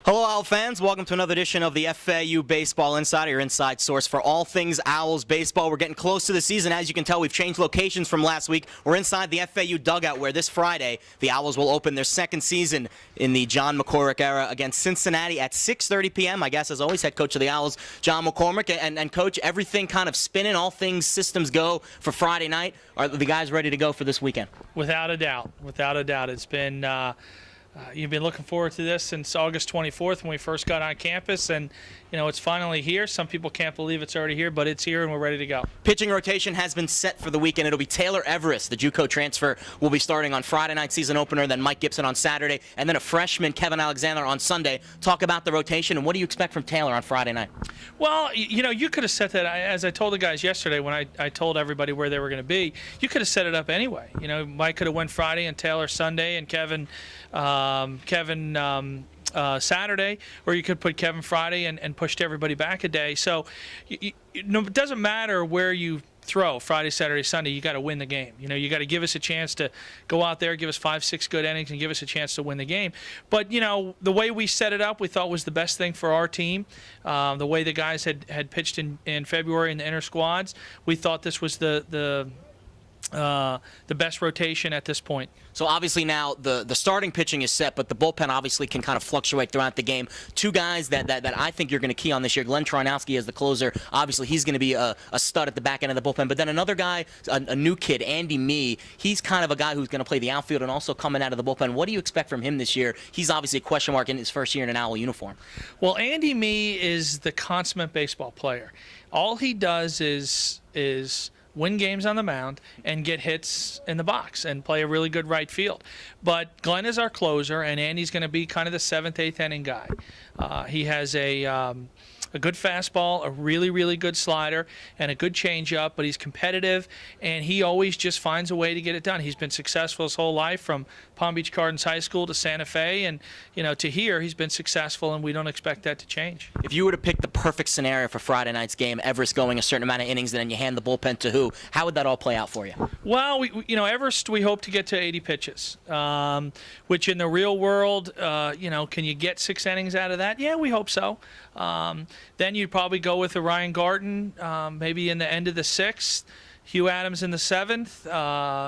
Hello, Owl fans. Welcome to another edition of the FAU Baseball Insider, your inside source for all things Owls baseball. We're getting close to the season. As you can tell, we've changed locations from last week. We're inside the FAU dugout, where this Friday the Owls will open their second season in the John McCormack era against Cincinnati at 6:30 p.m. My guest, as always, head coach of the Owls, John McCormack. And Coach, everything kind of spinning, all things systems go for Friday night. Are the guys ready to go for this weekend? Without a doubt. Without a doubt. It's been... you've been looking forward to this since August 24th when we first got on campus, and it's finally here. Some people can't believe it's already here, but it's here and we're ready to go. Pitching rotation has been set for the weekend. It'll be Taylor Everest, the JUCO transfer, will be starting on Friday night season opener, then Mike Gibson on Saturday, and then a freshman, Kevin Alexander, on Sunday. Talk about the rotation, and what do you expect from Taylor on Friday night? Well, you could have set that, as I told the guys yesterday when I told everybody where they were going to be, you could have set it up anyway. Mike could have went Friday and Taylor Sunday and Kevin Saturday, or you could put Kevin Friday and pushed everybody back a day. So it doesn't matter where you throw Friday, Saturday, Sunday. You got to win the game. You got to give us a chance to go out there, give us 5-6 good innings, and give us a chance to win the game. But the way we set it up, we thought was the best thing for our team. The way the guys had pitched in February in the inter squads, we thought this was the best rotation at this point. So obviously now the starting pitching is set, but the bullpen obviously can kind of fluctuate throughout the game. Two guys that I think you're going to key on this year: Glenn Trojanowski as the closer. Obviously he's going to be a stud at the back end of the bullpen. But then another guy, a new kid, Andy Mee. He's kind of a guy who's going to play the outfield and also coming out of the bullpen. What do you expect from him this year? He's obviously a question mark in his first year in an Owl uniform. Well, Andy Mee is the consummate baseball player. All he does is win games on the mound and get hits in the box and play a really good right field. But Glenn is our closer, and Andy's going to be kind of the 7th, 8th inning guy. He has a good fastball, a really, really good slider, and a good changeup, but he's competitive, and he always just finds a way to get it done. He's been successful his whole life, from Palm Beach Gardens High School to Santa Fe, and to here. He's been successful, and we don't expect that to change. If you were to pick the perfect scenario for Friday night's game, Everest going a certain amount of innings, and then you hand the bullpen to who, how would that all play out for you? Well, Everest, we hope to get to 80 pitches, which in the real world, can you get 6 innings out of that? Yeah, we hope so. Then you'd probably go with a Ryan Garten, maybe in the end of the 6th, Hugh Adams in the 7th,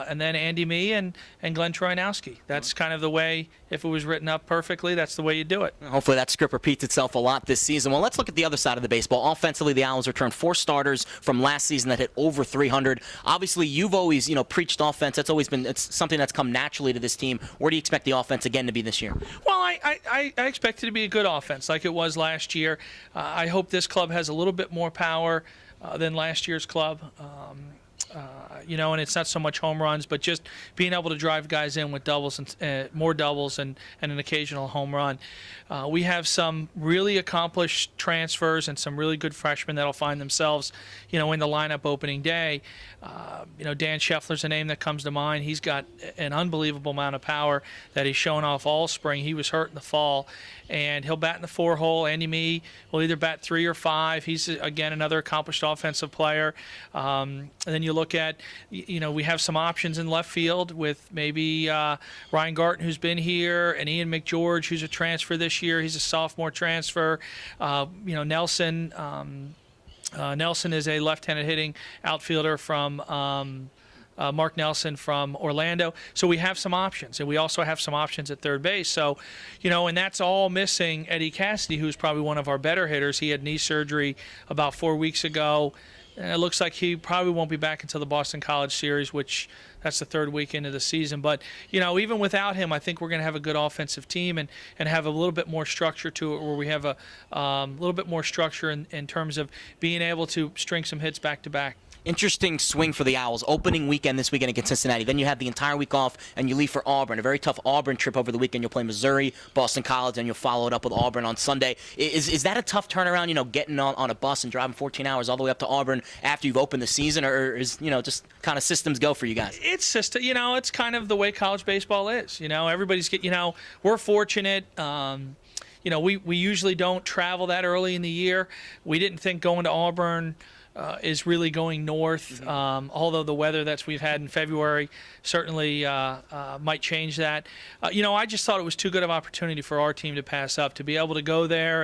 and then Andy Mee and Glenn Trojanowski. That's kind of the way, if it was written up perfectly, that's the way you do it. Hopefully that script repeats itself a lot this season. Well, let's look at the other side of the baseball. Offensively, the Owls returned 4 starters from last season that hit over 300. Obviously, you've always preached offense. It's something that's come naturally to this team. Where do you expect the offense again to be this year? Well, I expect it to be a good offense like it was last year. I hope this club has a little bit more power than last year's club. And it's not so much home runs, but just being able to drive guys in with doubles and more doubles and an occasional home run. We have some really accomplished transfers and some really good freshmen that'll find themselves, in the lineup opening day. Dan Scheffler's a name that comes to mind. He's got an unbelievable amount of power that he's shown off all spring. He was hurt in the fall, and he'll bat in the 4-hole. Andy Mee will either bat 3 or 5. He's, again, another accomplished offensive player. And then you look at, we have some options in left field with maybe Ryan Garten, who's been here, and Ian McGeorge, who's a transfer this year. He's a sophomore transfer. Nelson. Nelson is a left-handed hitting outfielder from Mark Nelson from Orlando. So we have some options, and we also have some options at third base. So, and that's all missing Eddie Cassidy, who's probably one of our better hitters. He had knee surgery about 4 weeks ago. And it looks like he probably won't be back until the Boston College Series, which that's the 3rd week into the season. But, even without him, I think we're going to have a good offensive team and have a little bit more structure to it, where we have a little bit more structure in terms of being able to string some hits back to back. Interesting swing for the Owls. Opening weekend this weekend against Cincinnati. Then you have the entire week off, and you leave for Auburn. A very tough Auburn trip over the weekend. You'll play Missouri, Boston College, and you'll follow it up with Auburn on Sunday. Is that a tough turnaround, getting on a bus and driving 14 hours all the way up to Auburn after you've opened the season, or is, just kind of systems go for you guys? It's system, it's kind of the way college baseball is. Everybody's we're fortunate. We usually don't travel that early in the year. We didn't think going to Auburn is really going north. Although the weather that we've had in February certainly might change that. I just thought it was too good of an opportunity for our team to pass up, to be able to go there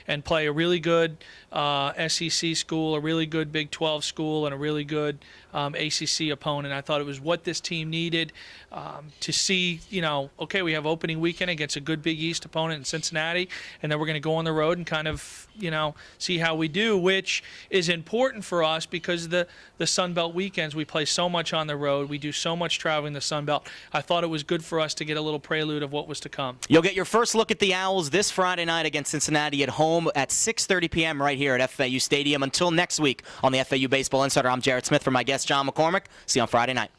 and play a really good SEC school, a really good Big 12 school, and a really good ACC opponent. I thought it was what this team needed to see, okay, we have opening weekend against a good Big East opponent in Cincinnati, and then we're going to go on the road and kind of, see how we do, which is important for us because the Sun Belt weekends, we play so much on the road. We do so much traveling the Sun Belt. I thought it was good for us to get a little prelude of what was to come. You'll get your first look at the Owls this Friday night against Cincinnati at home at 6:30 p.m. right here at FAU Stadium. Until next week on the FAU Baseball Insider, I'm Jared Smith for my guest, John McCormack. See you on Friday night.